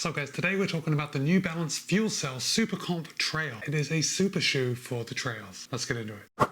So guys, today we're talking about the New Balance FuelCell Super Comp Trail. It is a super shoe for the trails. Let's get into it.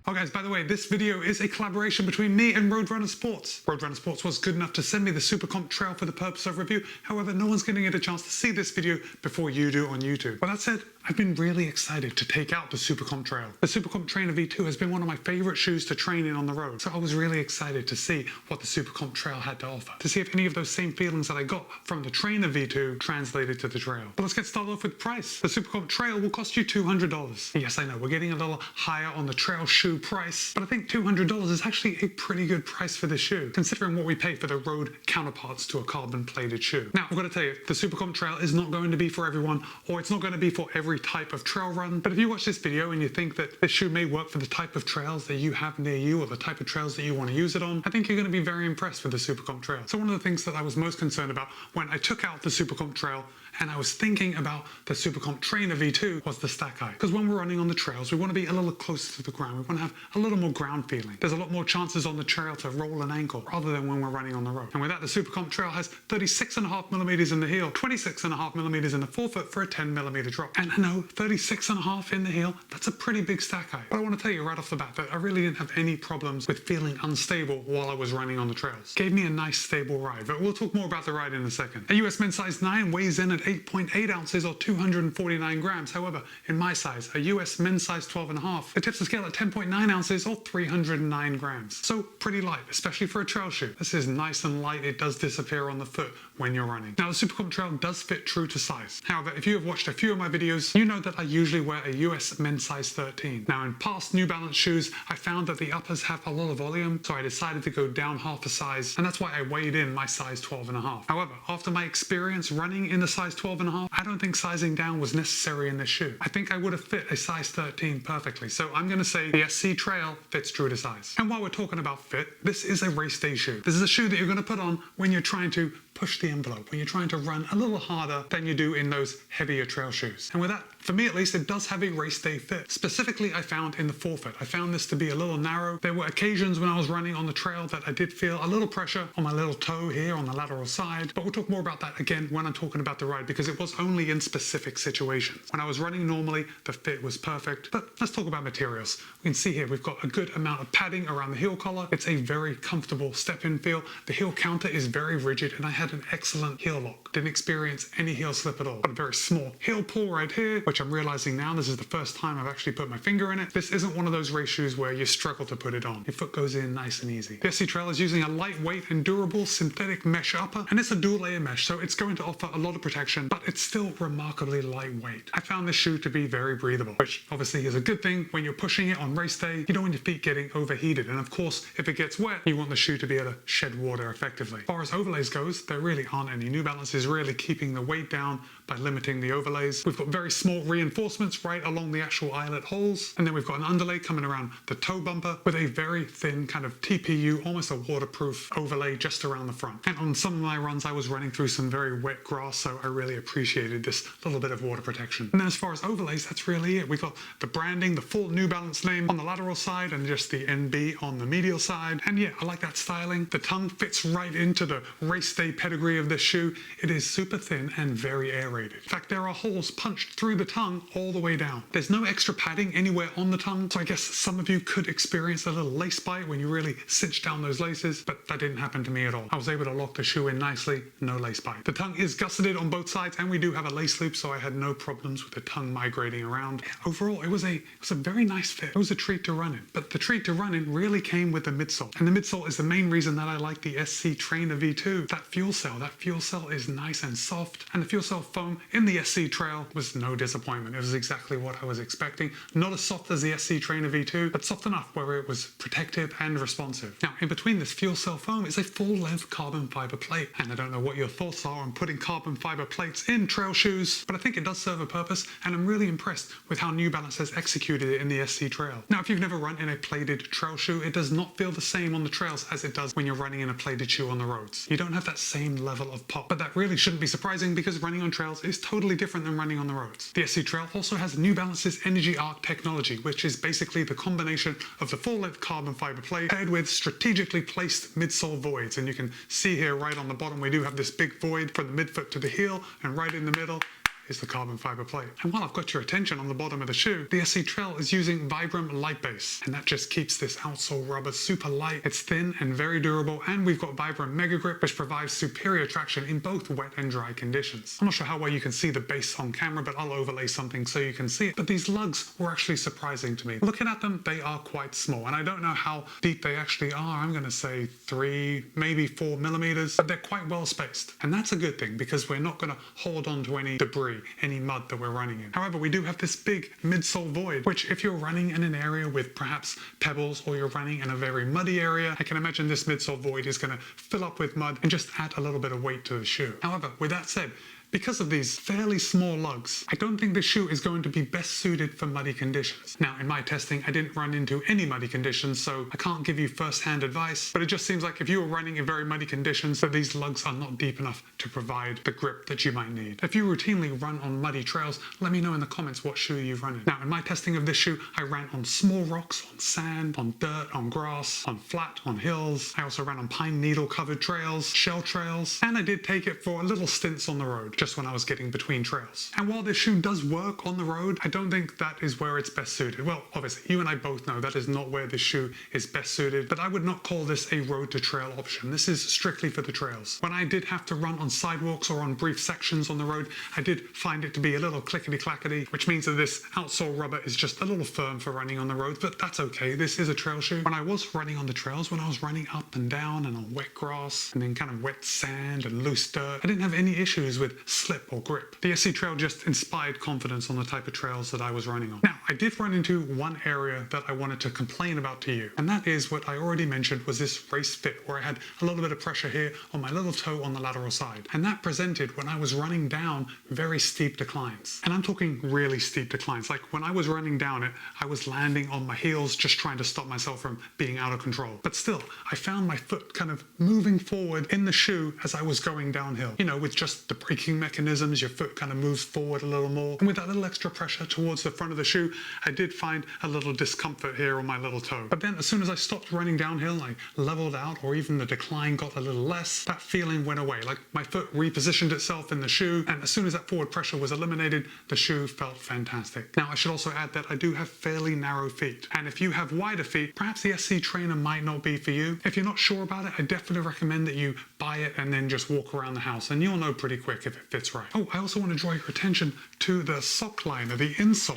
Oh guys, by the way, this video is a collaboration between me and Roadrunner Sports. Roadrunner Sports was good enough to send me the Super Comp Trail for the purpose of review. However, no one's going to get a chance to see this video before you do on YouTube. Well, that said, I've been really excited to take out the Super Comp Trail. The Super Comp Trainer V2 has been one of my favorite shoes to train in on the road. So I was really excited to see what the Super Comp Trail had to offer, to see if any of those same feelings that I got from the Trainer V2 translated to the Trail. But let's get started off with price. The Super Comp Trail will cost you $200. Yes, I know, we're getting a little higher on the trail shoe price, but I think $200 is actually a pretty good price for this shoe, considering what we pay for the road counterparts to a carbon plated shoe. Now, I've got to tell you, the Super Comp Trail is not going to be for everyone, or it's not going to be for every type of trail run. But if you watch this video and you think that this shoe may work for the type of trails that you have near you, or the type of trails that you want to use it on, I think you're going to be very impressed with the Super Comp Trail. So one of the things that I was most concerned about when I took out the Super Comp Trail and I was thinking about the Super Comp Trainer V2 was the stack height. Because when we're running on the trails, we want to be a little closer to the ground. We want to have a little more ground feeling. There's a lot more chances on the trail to roll an ankle rather than when we're running on the road. And with that, the Super Comp Trail has 36.5 millimeters in the heel, 26.5 millimeters in the forefoot for a 10 millimeter drop. And I know 36.5 in the heel, that's a pretty big stack height. But I want to tell you right off the bat that I really didn't have any problems with feeling unstable while I was running on the trails. Gave me a nice stable ride, but we'll talk more about the ride in a second. A US men's size 9 weighs in at 8.8 ounces or 249 grams. However, in my size, a US men's size 12.5, it tips the scale at 10.9 ounces or 309 grams. So pretty light, especially for a trail shoe. This is nice and light. It does disappear on the foot when you're running. Now, the Super Comp Trail does fit true to size. However, if you have watched a few of my videos, you know that I usually wear a US men's size 13. Now, in past New Balance shoes, I found that the uppers have a lot of volume, so I decided to go down half a size, and that's why I weighed in my size 12.5. However, after my experience running in the size 12.5, I don't think sizing down was necessary in this shoe. I think I would have fit a size 13 perfectly. So I'm going to say the SC Trail fits true to size. And while we're talking about fit, this is a race day shoe. This is a shoe that you're going to put on when you're trying to push the envelope, when you're trying to run a little harder than you do in those heavier trail shoes. And with that, for me at least, it does have a race day fit. Specifically, I found in the forefoot. I found this to be a little narrow. There were occasions when I was running on the trail that I did feel a little pressure on my little toe here on the lateral side, but we'll talk more about that again when I'm talking about the ride, because it was only in specific situations. When I was running normally, the fit was perfect. But let's talk about materials. We can see here we've got a good amount of padding around the heel collar. It's a very comfortable step-in feel. The heel counter is very rigid, and I had an excellent heel lock. Didn't experience any heel slip at all. Got a very small heel pull right here, which I'm realizing now this is the first time I've actually put my finger in it. This isn't one of those race shoes where you struggle to put it on. Your foot goes in nice and easy. The SC Trail is using a lightweight and durable synthetic mesh upper, and it's a dual layer mesh, so it's going to offer a lot of protection, but it's still remarkably lightweight. I found this shoe to be very breathable, which obviously is a good thing when you're pushing it on race day. You don't want your feet getting overheated, and of course, if it gets wet, you want the shoe to be able to shed water effectively. As far as overlays goes, there really aren't any. New Balance is really keeping the weight down by limiting the overlays. We've got very small reinforcements right along the actual eyelet holes, and then we've got an underlay coming around the toe bumper with a very thin kind of TPU, almost a waterproof overlay just around the front. And on some of my runs, I was running through some very wet grass, so I really appreciated this little bit of water protection. And then as far as overlays, that's really it. We got the branding, the full New Balance name on the lateral side, and just the NB on the medial side. And yeah, I like that styling. The tongue fits right into the race day pedigree of this shoe. It is super thin and very aerated. In fact, there are holes punched through the tongue all the way down. There's no extra padding anywhere on the tongue, so I guess some of you could experience a little lace bite when you really cinch down those laces, but that didn't happen to me at all. I was able to lock the shoe in nicely, no lace bite. The tongue is gusseted on both sides, and we do have a lace loop, so I had no problems with the tongue migrating around. Overall, it was a very nice fit. It was a treat to run in, but the treat to run in really came with the midsole, and the midsole is the main reason that I like the SC Trainer V2. That fuel cell is nice and soft, and the fuel cell foam in the SC Trail was no disappointment. It was exactly what I was expecting. Not as soft as the SC Trainer V2, but soft enough where it was protective and responsive. Now, in between this fuel cell foam is a full-length carbon fiber plate, and I don't know what your thoughts are on putting carbon fiber plates in trail shoes, but I think it does serve a purpose, and I'm really impressed with how New Balance has executed it in the SC Trail. Now, if you've never run in a plated trail shoe, it does not feel the same on the trails as it does when you're running in a plated shoe on the roads. You don't have that same level of pop, but that really shouldn't be surprising because running on trails is totally different than running on the roads. The SC Trail also has New Balance's Energy Arc technology, which is basically the combination of the full-length carbon fiber plate paired with strategically placed midsole voids. And you can see here right on the bottom, we do have this big void from the midfoot to the heel, and right in the middle is the carbon fiber plate. And while I've got your attention on the bottom of the shoe, the SC Trail is using Vibram Light Base, and that just keeps this outsole rubber super light. It's thin and very durable, and we've got Vibram Mega Grip, which provides superior traction in both wet and dry conditions. I'm not sure how well you can see the base on camera, but I'll overlay something so you can see it. But these lugs were actually surprising to me. Looking at them, they are quite small, and I don't know how deep they actually are. I'm gonna say 3, maybe 4 millimeters, but they're quite well spaced. And that's a good thing, because we're not gonna hold on to any debris, any mud that we're running in. However, we do have this big midsole void, which if you're running in an area with perhaps pebbles, or you're running in a very muddy area, I can imagine this midsole void is going to fill up with mud and just add a little bit of weight to the shoe. However, with that said, because of these fairly small lugs, I don't think the shoe is going to be best suited for muddy conditions. Now, in my testing, I didn't run into any muddy conditions, so I can't give you first-hand advice, but it just seems like if you were running in very muddy conditions, that these lugs are not deep enough to provide the grip that you might need. If you routinely run on muddy trails, let me know in the comments what shoe you've run in. Now, in my testing of this shoe, I ran on small rocks, on sand, on dirt, on grass, on flat, on hills. I also ran on pine needle covered trails, shell trails, and I did take it for little stints on the road, just when I was getting between trails. And while this shoe does work on the road, I don't think that is where it's best suited. Well, obviously, you and I both know that is not where this shoe is best suited, but I would not call this a road to trail option. This is strictly for the trails. When I did have to run on sidewalks or on brief sections on the road, I did find it to be a little clickety-clackety, which means that this outsole rubber is just a little firm for running on the road, but that's okay. This is a trail shoe. When I was running on the trails, when I was running up and down and on wet grass and then kind of wet sand and loose dirt, I didn't have any issues with slip or grip. The SC Trail just inspired confidence on the type of trails that I was running on. Now, I did run into one area that I wanted to complain about to you, and that is what I already mentioned was this race fit, where I had a little bit of pressure here on my little toe on the lateral side. And that presented when I was running down very steep declines. And I'm talking really steep declines. Like when I was running down it, I was landing on my heels just trying to stop myself from being out of control. But still, I found my foot kind of moving forward in the shoe as I was going downhill. You know, with just the braking mechanisms, your foot kind of moves forward a little more. And with that little extra pressure towards the front of the shoe, I did find a little discomfort here on my little toe. But then as soon as I stopped running downhill, I leveled out, or even the decline got a little less, that feeling went away. Like my foot repositioned itself in the shoe, and as soon as that forward pressure was eliminated, the shoe felt fantastic. Now, I should also add that I do have fairly narrow feet, and if you have wider feet, perhaps the SC Trainer might not be for you. If you're not sure about it, I definitely recommend that you buy it and then just walk around the house, and you'll know pretty quick if it fits right. Oh, I also want to draw your attention to the sock liner, the insole.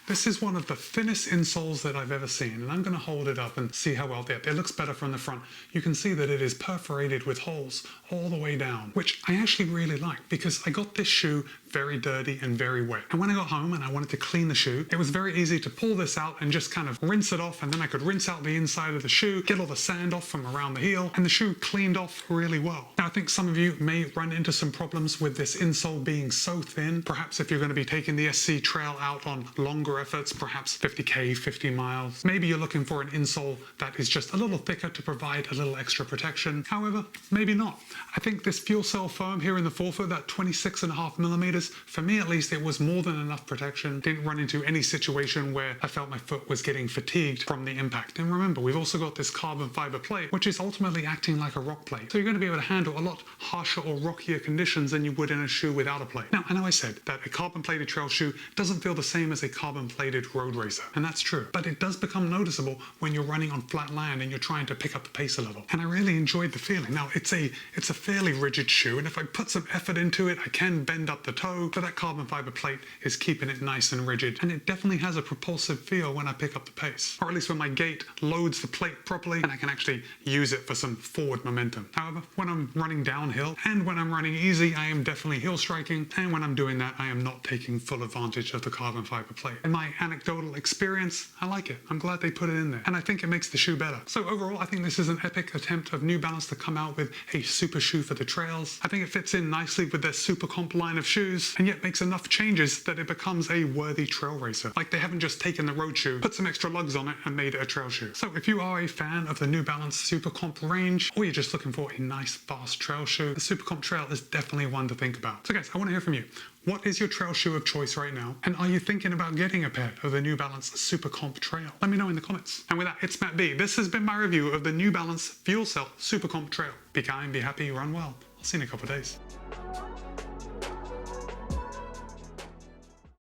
This is one of the thinnest insoles that I've ever seen, and I'm going to hold it up and see how well it looks better from the front. You can see that it is perforated with holes all the way down, which I actually really like because I got this shoe very dirty and very wet. And when I got home and I wanted to clean the shoe, it was very easy to pull this out and just kind of rinse it off, and then I could rinse out the inside of the shoe, get all the sand off from around the heel, and the shoe cleaned off really well. Now, I think some of you may run into some problems with this insole being so thin. Perhaps if you're going to be taking the SC Trail out on longer efforts, perhaps 50k, 50 miles, maybe you're looking for an insole that is just a little thicker to provide a little extra protection. However, maybe not. I think this FuelCell foam here in the forefoot, that 26.5 millimeters, for me at least, it was more than enough protection. Didn't run into any situation where I felt my foot was getting fatigued from the impact. And remember, we've also got this carbon fiber plate, which is ultimately acting like a rock plate. So you're going to be able to handle a lot harsher or rockier conditions than you would in a shoe without a plate. Now, I know I said that a carbon plated trail shoe doesn't feel the same as a carbon plated road racer, and that's true, but it does become noticeable when you're running on flat land and you're trying to pick up the pace a little. And I really enjoyed the feeling. Now, it's a fairly rigid shoe, and if I put some effort into it, I can bend up the toe, but that carbon fiber plate is keeping it nice and rigid, and it definitely has a propulsive feel when I pick up the pace, or at least when my gait loads the plate properly and I can actually use it for some forward momentum. However, when I'm running downhill and when I'm running easy, I am definitely heel striking, and when I'm doing that, I am not taking full advantage of the carbon fiber plate. In my anecdotal experience, I like it. I'm glad they put it in there, and I think it makes the shoe better. So overall, I think this is an epic attempt of New Balance to come out with a super shoe for the trails. I think it fits in nicely with their Super Comp line of shoes. shoes, and yet makes enough changes that it becomes a worthy trail racer. Like they haven't just taken the road shoe, put some extra lugs on it, and made it a trail shoe. So if you are a fan of the New Balance Super Comp range, or you're just looking for a nice, fast trail shoe, the Super Comp Trail is definitely one to think about. So guys, I want to hear from you. What is your trail shoe of choice right now? And are you thinking about getting a pair of the New Balance Super Comp Trail? Let me know in the comments. And with that, it's Matt B. This has been my review of the New Balance FuelCell Super Comp Trail. Be kind, be happy, run well. I'll see you in a couple of days.